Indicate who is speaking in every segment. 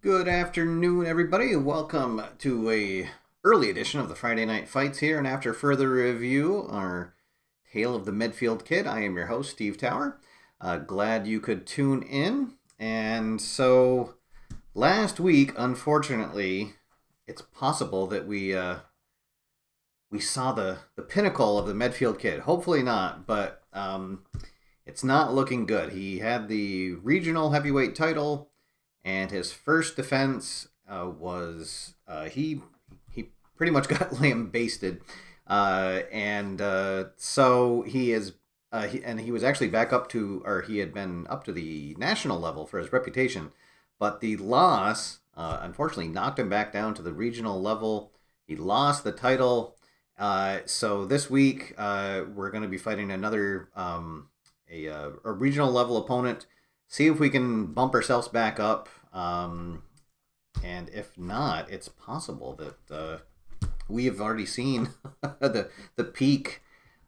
Speaker 1: Good afternoon, everybody. Welcome to a early edition of the Friday Night Fights here. And after further review, our tale of the Medfield Kid, I am your host, Steve Tower. Glad you could tune in. And so last week, unfortunately, it's possible that we saw the pinnacle of the Medfield Kid. Hopefully not, but it's not looking good. He had the regional heavyweight title. And his first defense was he pretty much got lambasted, so he is he was actually back up to, or he had been up to the national level for his reputation, but the loss unfortunately knocked him back down to the regional level. He lost the title. So this week we're going to be fighting another a regional level opponent. See if we can bump ourselves back up. And if not, it's possible that we have already seen the peak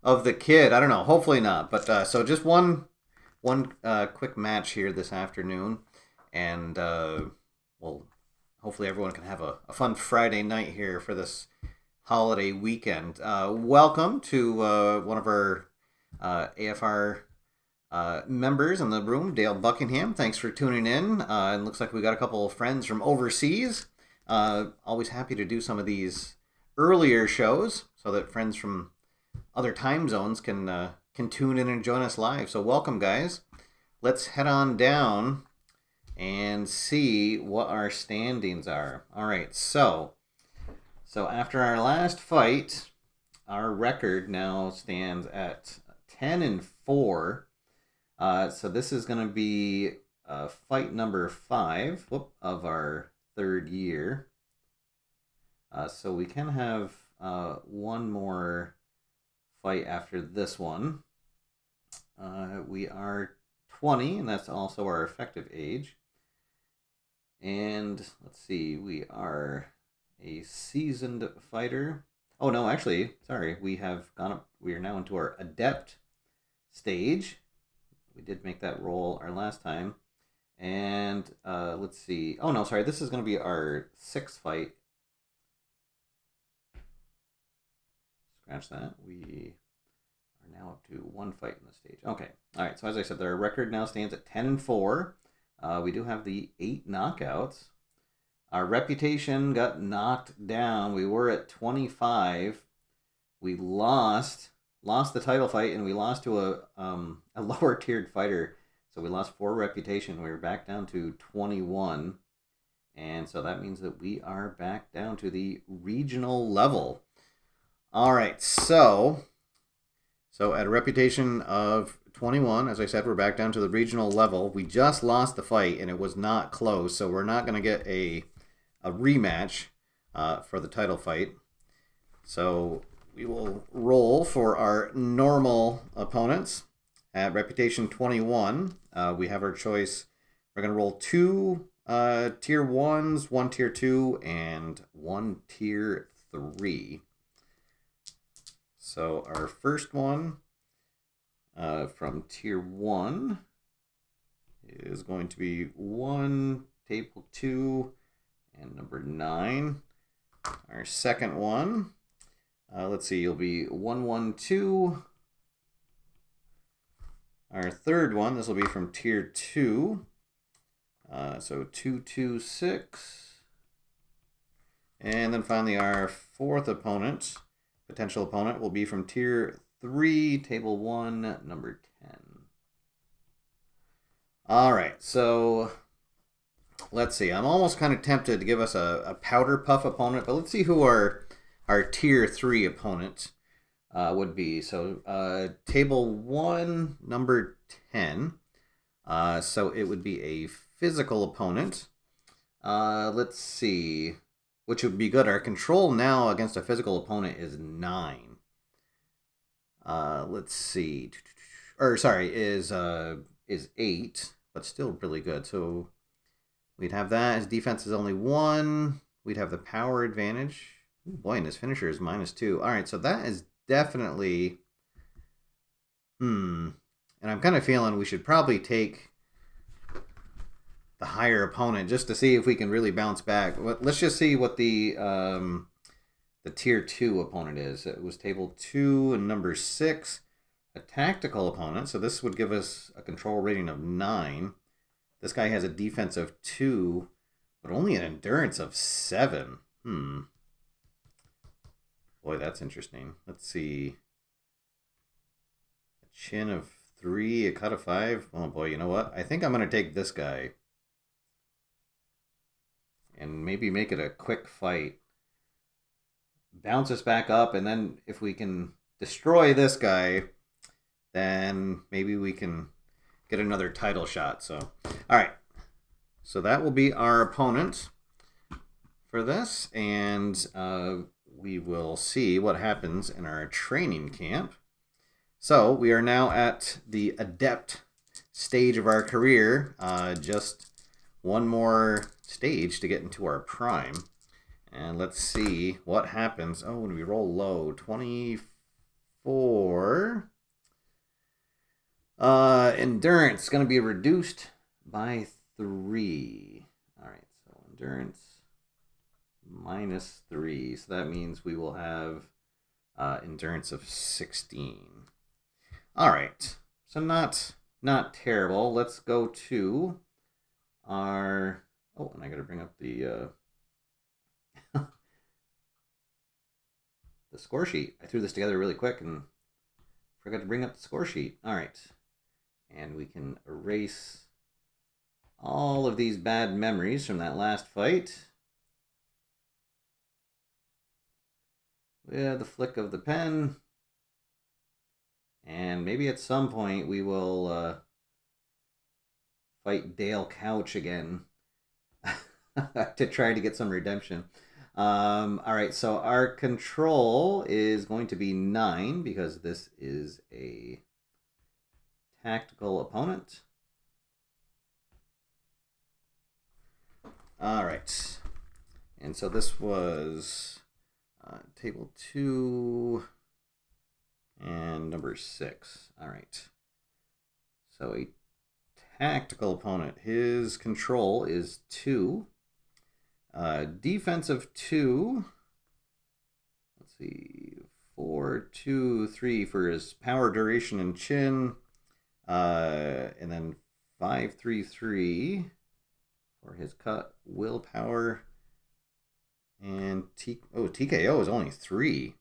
Speaker 1: of the kid. I don't know. Hopefully not. But so just one quick match here this afternoon, and well, hopefully everyone can have a fun Friday night here for this holiday weekend. Welcome to one of our AFR members in the room, Dale Buckingham. Thanks for tuning in. It looks like we got a couple of friends from overseas. Always happy to do some of these earlier shows so that friends from other time zones can tune in and join us live. So welcome, guys. Let's head on down and see what our standings are. All right, so after our last fight, our record now stands at 10-4. So this is going to be fight number 5 of our third year. So we can have one more fight after this one. We are 20, and that's also our effective age. And let's see, we are a seasoned fighter. Oh no, actually, sorry, we have gone up. We are now into our adept stage. We did make that roll our last time. And let's see. Oh, no, sorry. This is going to be our 6th fight. Scratch that. We are now up to 1 fight in the stage. Okay. All right. So as I said, our record now stands at 10-4. We do have the 8 knockouts. Our reputation got knocked down. We were at 25. We lost lost the title fight, and we lost to a lower tiered fighter. So we lost 4 reputation. We were back down to 21. And so that means that we are back down to the regional level. All right, so at a reputation of 21, as I said, we're back down to the regional level. We just lost the fight, and it was not close, so we're not going to get a rematch for the title fight. So we will roll for our normal opponents. At reputation 21, we have our choice. We're going to roll 2 tier 1s, 1 tier 2, and 1 tier 3. So our first one from tier 1 is going to be 1, table 2, and number 9. Our second one, let's see, it'll be 1, 1, 2. Our third one, this will be from tier 2. So 2, 2, 6. And then finally our fourth opponent, potential opponent, will be from tier 3, table 1, number 10. All right, so let's see. I'm almost kind of tempted to give us a powder puff opponent, but let's see who our tier 3 opponent would be. So table 1, number 10. So it would be a physical opponent. Let's see. Which would be good. Our control now against a physical opponent is 9. Let's see. Or sorry, is 8, but still really good. So we'd have that. His defense is only 1. We'd have the power advantage. Ooh, boy, and his finisher is -2. All right, so that is definitely... And I'm kind of feeling we should probably take the higher opponent just to see if we can really bounce back. Let's just see what the tier 2 opponent is. It was table 2 and number 6. A tactical opponent, so this would give us a control rating of 9. This guy has a defense of 2, but only an endurance of 7. Boy, that's interesting. Let's see. A chin of 3, a cut of 5. Oh boy, you know what? I think I'm going to take this guy and maybe make it a quick fight. Bounce us back up, and then if we can destroy this guy, then maybe we can get another title shot. So, all right. So that will be our opponent for this, and we will see what happens in our training camp. So we are now at the adept stage of our career. Just one more stage to get into our prime. And let's see what happens. Oh, when we roll low, 24. Endurance is going to be reduced by 3. All right, so endurance -3. So that means we will have endurance of 16. All right, so not terrible. Let's go to our... Oh, and I got to bring up the the score sheet. I threw this together really quick and forgot to bring up the score sheet. All right. And we can erase all of these bad memories from that last fight. With the flick of the pen. And maybe at some point we will fight Dale Couch again to try to get some redemption. All right, so our control is going to be 9 because this is a tactical opponent. All right, and so this was table 2 and number 6. All right, so a tactical opponent. His control is 2. Defense of 2. Let's see. 4, 2, 3 for his power, duration, and chin. And then 5, 3, 3 for his cut, willpower, and TKO is only 3.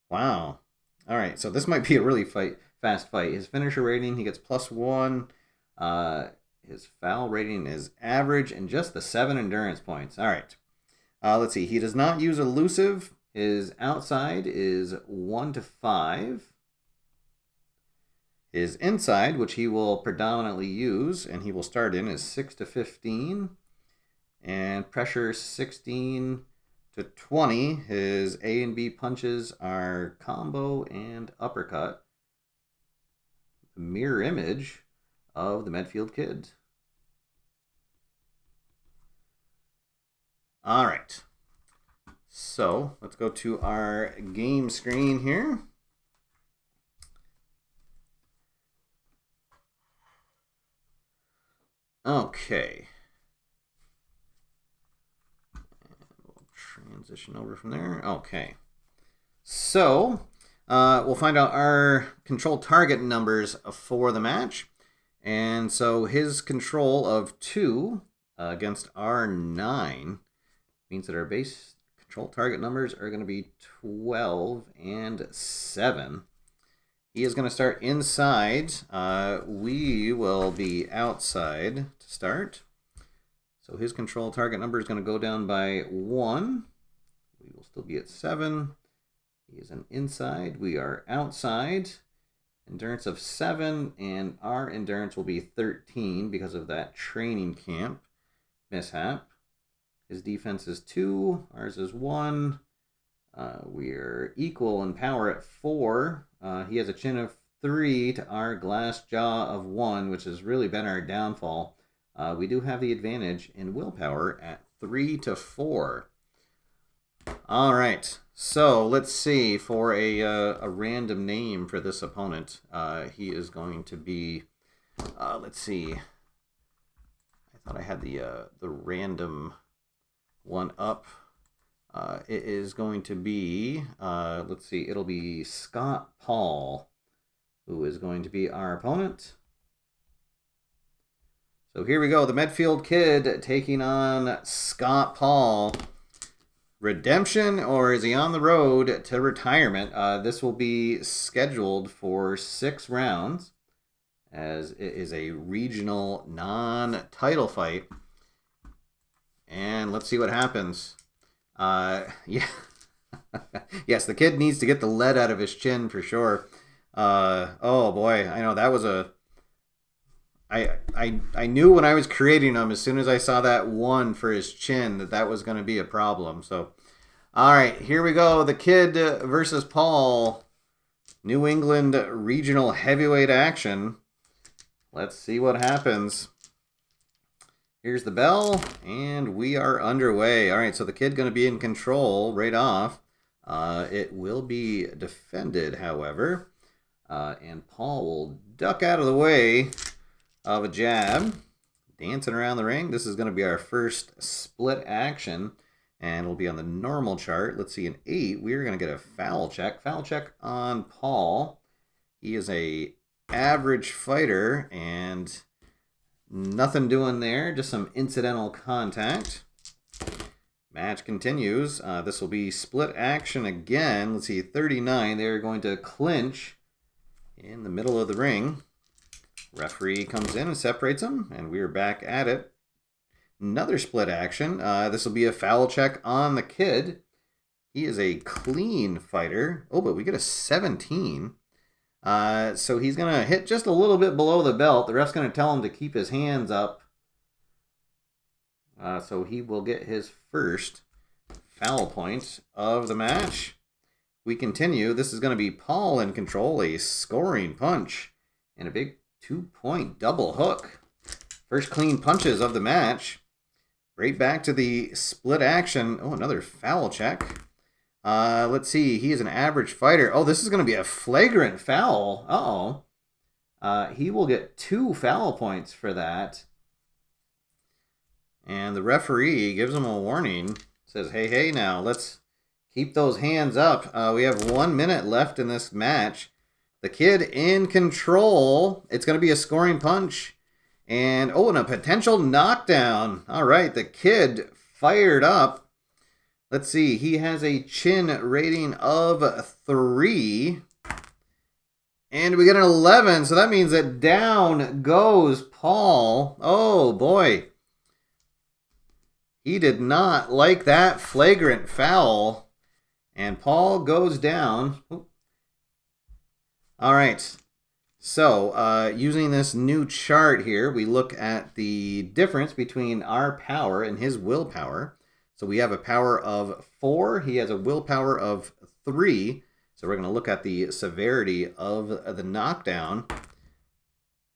Speaker 1: Wow. All right, so this might be a really fast fight. His finisher rating, he gets +1. His foul rating is average and just the 7 endurance points. All right. Let's see. He does not use elusive. His outside is 1 to 5. His inside, which he will predominantly use, and he will start in, is 6 to 15. And pressure 16 to 20. His A and B punches are combo and uppercut. The mirror image of the Medfield Kid. All right. So let's go to our game screen here. Okay. And we'll transition over from there. Okay. So we'll find out our control target numbers for the match. And so his control of 2 against our 9 means that our base control target numbers are going to be 12 and 7. He is going to start inside. We will be outside to start. So his control target number is going to go down by 1. We will still be at 7. He is an inside. We are outside. Endurance of 7, and our endurance will be 13 because of that training camp mishap. His defense is 2. Ours is 1. We're equal in power at 4. He has a chin of 3 to our glass jaw of 1, which has really been our downfall. We do have the advantage in willpower at 3 to 4. All right. So let's see for a random name for this opponent. He is going to be. Let's see. I thought I had the random one up. It is going to be. Let's see. It'll be Scott Paul, who is going to be our opponent. So here we go. The Medfield Kid taking on Scott Paul. Redemption, or is he on the road to retirement? This will be scheduled for 6 rounds, as it is a regional non-title fight. And let's see what happens. Yeah. Yes, the kid needs to get the lead out of his chin for sure. Oh boy, I know that was a... I knew when I was creating him, as soon as I saw that 1 for his chin, that was going to be a problem. So, all right, here we go. The Kid versus Paul. New England regional heavyweight action. Let's see what happens. Here's the bell, and we are underway. All right, so the Kid going to be in control right off. It will be defended, however. And Paul will duck out of the way of a jab, dancing around the ring. This is going to be our first split action, and it'll be on the normal chart. Let's see, an 8. We're going to get a foul check. Foul check on Paul. He is a average fighter, and nothing doing there, just some incidental contact. Match continues. This will be split action again. Let's see, 39. They're going to clinch in the middle of the ring. Referee comes in and separates them, and we're back at it. Another split action. This will be a foul check on the Kid. He is a clean fighter. Oh, but we get a 17. So he's going to hit just a little bit below the belt. The ref's going to tell him to keep his hands up. So he will get his first foul point of the match. We continue. This is going to be Paul in control. A scoring punch and a big 2-point double hook. First clean punches of the match. Right back to the split action. Oh, another foul check. Let's see. He is an average fighter. Oh, this is going to be a flagrant foul. Uh-oh. He will get 2 foul points for that. And the referee gives him a warning. Says, hey, now, let's keep those hands up. We have 1 minute left in this match. The Kid in control. It's going to be a scoring punch. And a potential knockdown. All right, the Kid fired up. Let's see. He has a chin rating of 3. And we get an 11, so that means that down goes Paul. Oh, boy. He did not like that flagrant foul. And Paul goes down. All right. So, using this new chart here, we look at the difference between our power and his willpower. So we have a power of 4. He has a willpower of 3. So we're going to look at the severity of the knockdown.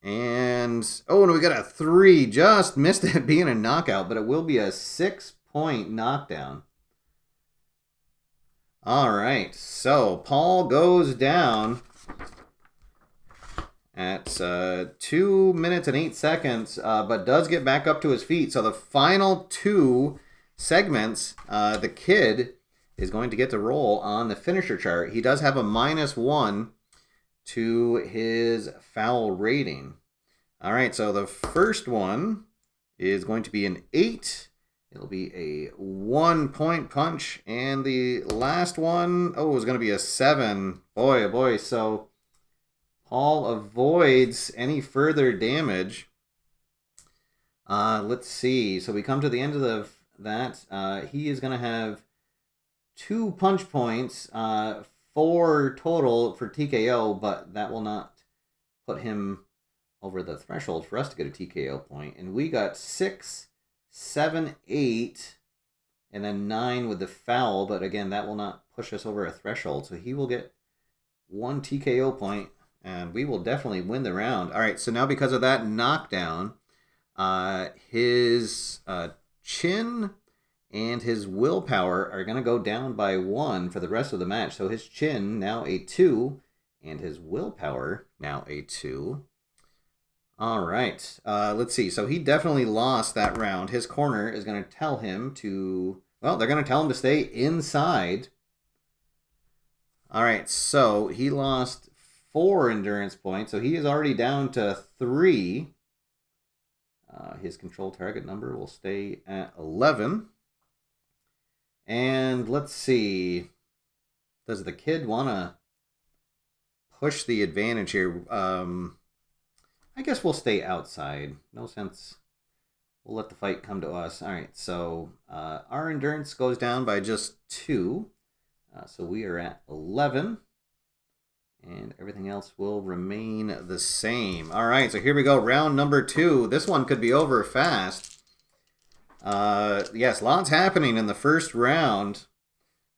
Speaker 1: And, and we got a 3. Just missed it being a knockout, but it will be a 6-point knockdown. All right, so Paul goes down at 2 minutes and 8 seconds, but does get back up to his feet. So the final 2 segments, the kid is going to get to roll on the finisher chart. He does have a -1 to his foul rating. All right, so the first one is going to be an 8. It'll be a 1-point punch. And the last one, is going to be a 7. Boy, oh boy. So Paul avoids any further damage. Let's see. So we come to the end of that. He is going to have 2 punch points, 4 total for TKO, but that will not put him over the threshold for us to get a TKO point. And we got 6, 7, 8, and then 9 with the foul, but again, that will not push us over a threshold. So he will get 1 TKO point, and we will definitely win the round. All right, so now because of that knockdown, his chin and his willpower are going to go down by 1 for the rest of the match. So his chin now a 2, and his willpower now a 2. All right, let's see. So he definitely lost that round. His corner is going to tell him to, they're going to tell him to stay inside. All right, so he lost 4 endurance points. So he is already down to 3. His control target number will stay at 11. And let's see. Does the kid want to push the advantage here? I guess we'll stay outside. No sense. We'll let the fight come to us. All right, so our endurance goes down by just 2. So we are at 11. And everything else will remain the same. All right, so here we go. Round number 2. This one could be over fast. Yes, lots happening in the first round.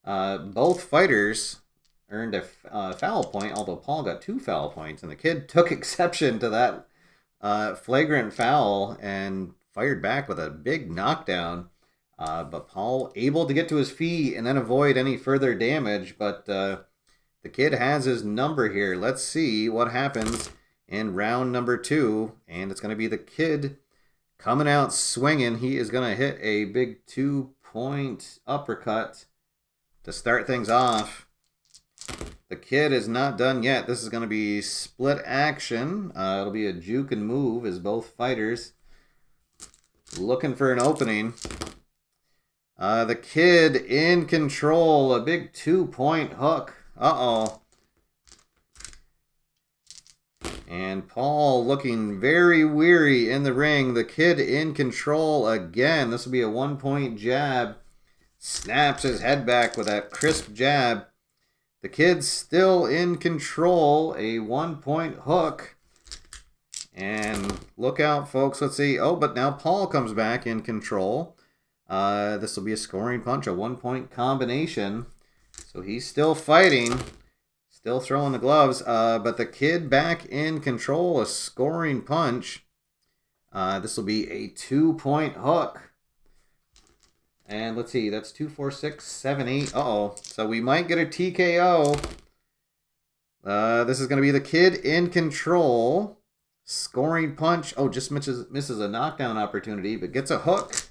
Speaker 1: Both fighters earned a foul point, although Paul got 2 foul points. And the kid took exception to that flagrant foul and fired back with a big knockdown. But Paul able to get to his feet and then avoid any further damage. But the kid has his number here. Let's see what happens in round number 2. And it's going to be the kid coming out swinging. He is going to hit a big 2-point uppercut to start things off. The kid is not done yet. This is going to be split action. It'll be a juke and move as both fighters looking for an opening. The kid in control. A big 2-point hook. Uh-oh. And Paul looking very weary in the ring. The kid in control again. This will be a 1-point jab. Snaps his head back with that crisp jab. The kid's still in control. A 1-point hook. And look out, folks. Let's see. But now Paul comes back in control. This will be a scoring punch, a 1-point combination. So he's still fighting. Still throwing the gloves, but the kid back in control, a scoring punch. This will be a 2-point hook. And let's see, that's 2, 4, 6, 7, 8. So we might get a TKO. This is going to be the kid in control. Scoring punch. Just misses a knockdown opportunity, but gets a hook.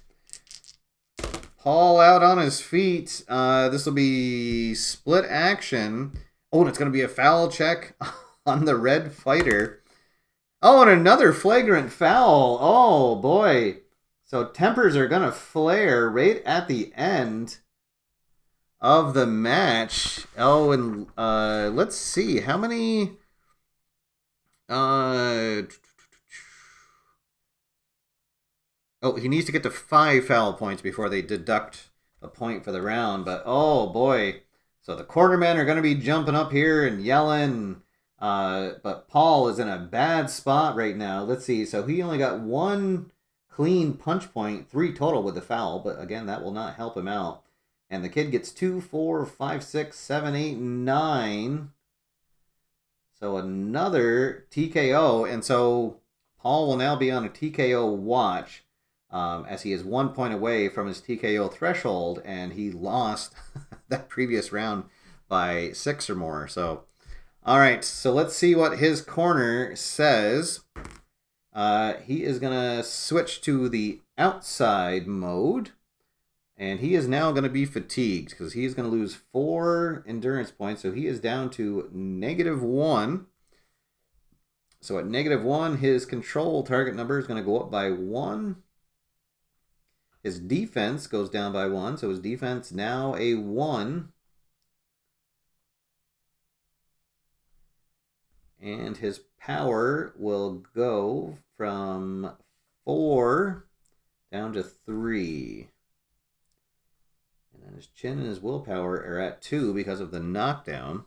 Speaker 1: Paul out on his feet. This will be split action. And it's going to be a foul check on the red fighter. And another flagrant foul. Oh, boy. So tempers are going to flare right at the end of the match. And let's see. How many Oh, he needs to get to 5 foul points before they deduct a point for the round. But oh boy, so the quartermen are going to be jumping up here and yelling. But Paul is in a bad spot right now. Let's see. So he only got 1 clean punch point, 3 total with the foul. But again, that will not help him out. And the kid gets 2, 4, 5, 6, 7, 8, 9. So another TKO. And so Paul will now be on a TKO watch. As he is 1 point away from his TKO threshold, and he lost that previous round by 6 or more. So, all right, so let's see what his corner says. He is going to switch to the outside mode, and he is now going to be fatigued because he is going to lose 4 endurance points, so he is down to -1. So at -1, his control target number is going to go up by 1. His defense goes down by 1, so his defense now a 1. And his power will go from 4 down to 3. And then his chin and his willpower are at 2 because of the knockdown.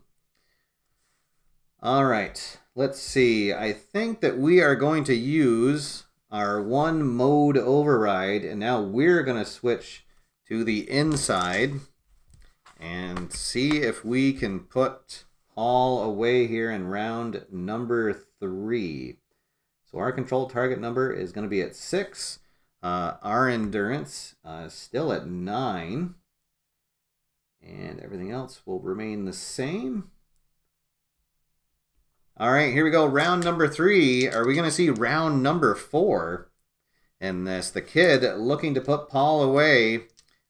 Speaker 1: All right, let's see. I think that we are going to use our 1 mode override, and now we're going to switch to the inside and see if we can put Paul away here in round number 3. So our control target number is going to be at 6. Our endurance still at 9. And everything else will remain the same. All right, here we go. Round number 3. Are we going to see round number 4 in this? The kid looking to put Paul away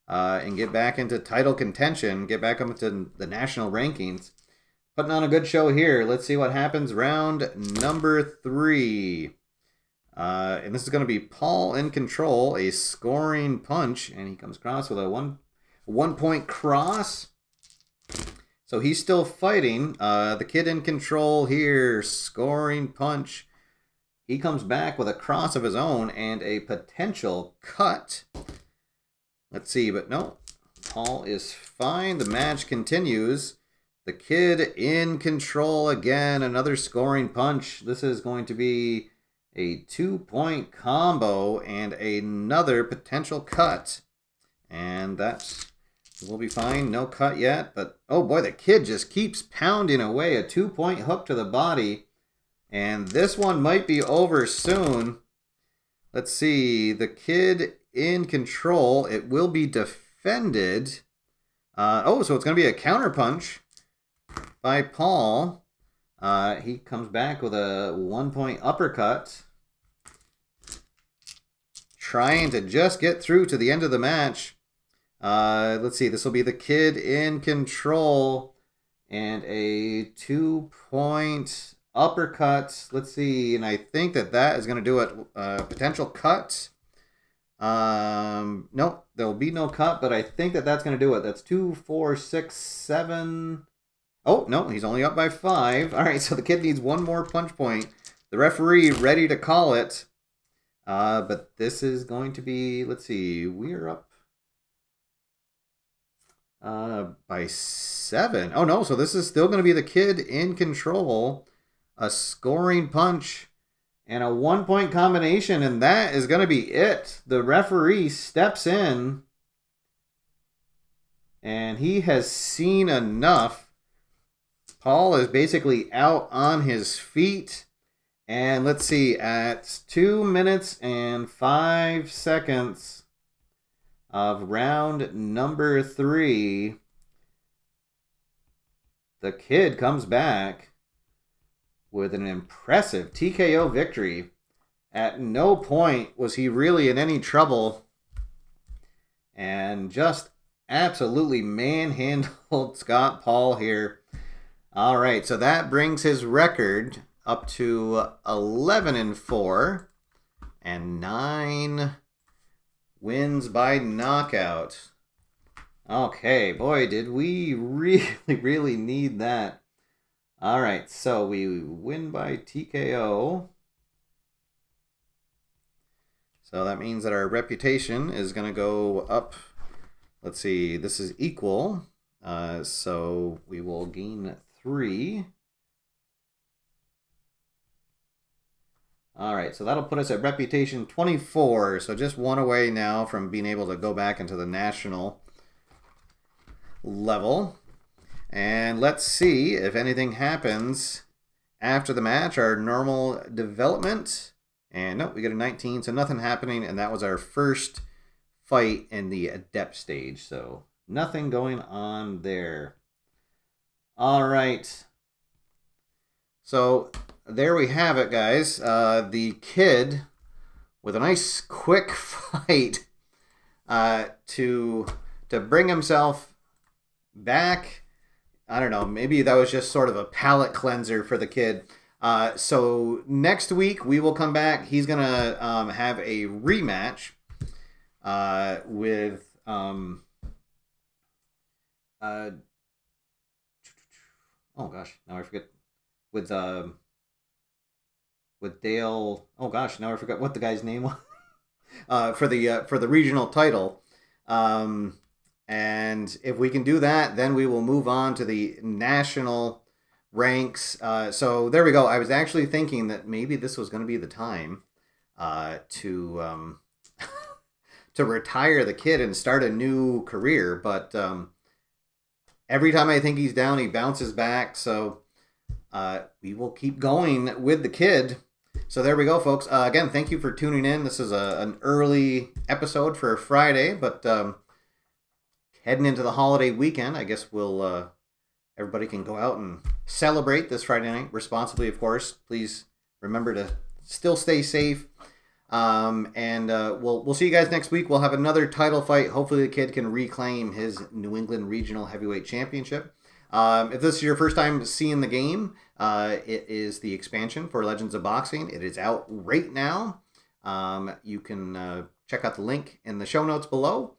Speaker 1: and get back into title contention, get back up into the national rankings. Putting on a good show here. Let's see what happens. Round number 3. And this is going to be Paul in control, a scoring punch, and he comes across with a 1 point cross. So he's still fighting. The kid in control here, scoring punch. He comes back with a cross of his own and a potential cut. Let's see, but no. Paul is fine. The match continues. The kid in control again. Another scoring punch. This is going to be a 2-point combo and another potential cut. And that's... we'll be fine. No cut yet. But, oh boy, the kid just keeps pounding away. A 2-point hook to the body. And this one might be over soon. Let's see. The kid in control. It will be defended. So it's going to be a counter punch by Paul. He comes back with a 1-point uppercut. Trying to just get through to the end of the match. Let's see. This will be the kid in control. And a 2-point uppercut. Let's see. And I think that is going to do it. Potential cut. Nope. There will be no cut, but I think that's going to do it. That's 2, 4, 6, 7. Oh, no. He's only up by 5. All right. So the kid needs 1 more punch point. The referee ready to call it. But this is going to be, let's see. We're up by 7. Oh, no. So this is still going to be the kid in control. A scoring punch and a 1-point combination. And that is going to be it. The referee steps in. And he has seen enough. Paul is basically out on his feet. And let's see. At 2 minutes and 5 seconds of round number 3, the kid comes back with an impressive TKO victory. At no point was he really in any trouble, and just absolutely manhandled Scott Paul here. All right, so that brings his record up to 11-4 and 9 wins by knockout. Okay, boy, did we really need that. All right, so we win by TKO. So that means that our reputation is going to go up. Let's see, this is equal. So we will gain 3. All right, so that'll put us at reputation 24. So just 1 away now from being able to go back into the national level. And let's see if anything happens after the match. Our normal development. And nope, we get a 19, so nothing happening. And that was our first fight in the adept stage. So nothing going on there. All right. So there we have it, guys. The kid with a nice quick fight to bring himself back. I don't know, maybe that was just sort of a palate cleanser for the kid. So next week we will come back. He's going to have a rematch with... oh gosh, now I forget. With Dale... Oh gosh, now I forgot what the guy's name was. For the regional title. And if we can do that, then we will move on to the national ranks. So there we go. I was actually thinking that maybe this was going to be the time to to retire the kid and start a new career. But every time I think he's down, he bounces back. So we will keep going with the kid. So there we go, folks. Again, thank you for tuning in. This is an early episode for Friday, but... heading into the holiday weekend, I guess we'll everybody can go out and celebrate this Friday night responsibly, of course. Please remember to still stay safe. And we'll see you guys next week. We'll have another title fight. Hopefully the kid can reclaim his New England Regional Heavyweight Championship. If this is your first time seeing the game, it is the expansion for Legends of Boxing. It is out right now. You can check out the link in the show notes below.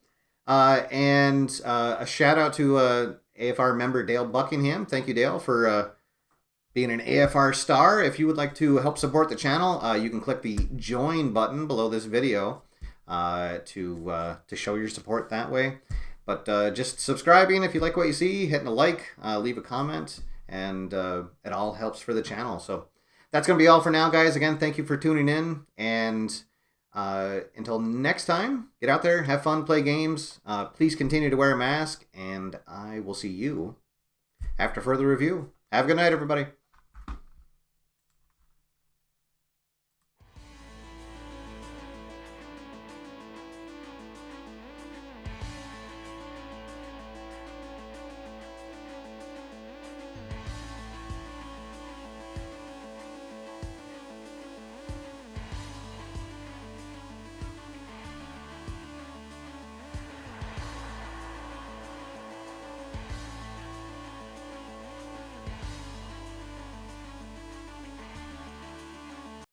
Speaker 1: And a shout out to AFR member Dale Buckingham. Thank you, Dale, for being an AFR star. If you would like to help support the channel, you can click the join button below this video to show your support that way. But just subscribing if you like what you see, hitting a like, leave a comment, and it all helps for the channel. So that's going to be all for now, guys. Again, thank you for tuning in, and until next time, get out there, have fun, play games. Please continue to wear a mask, and I will see you after further review. Have a good night, everybody.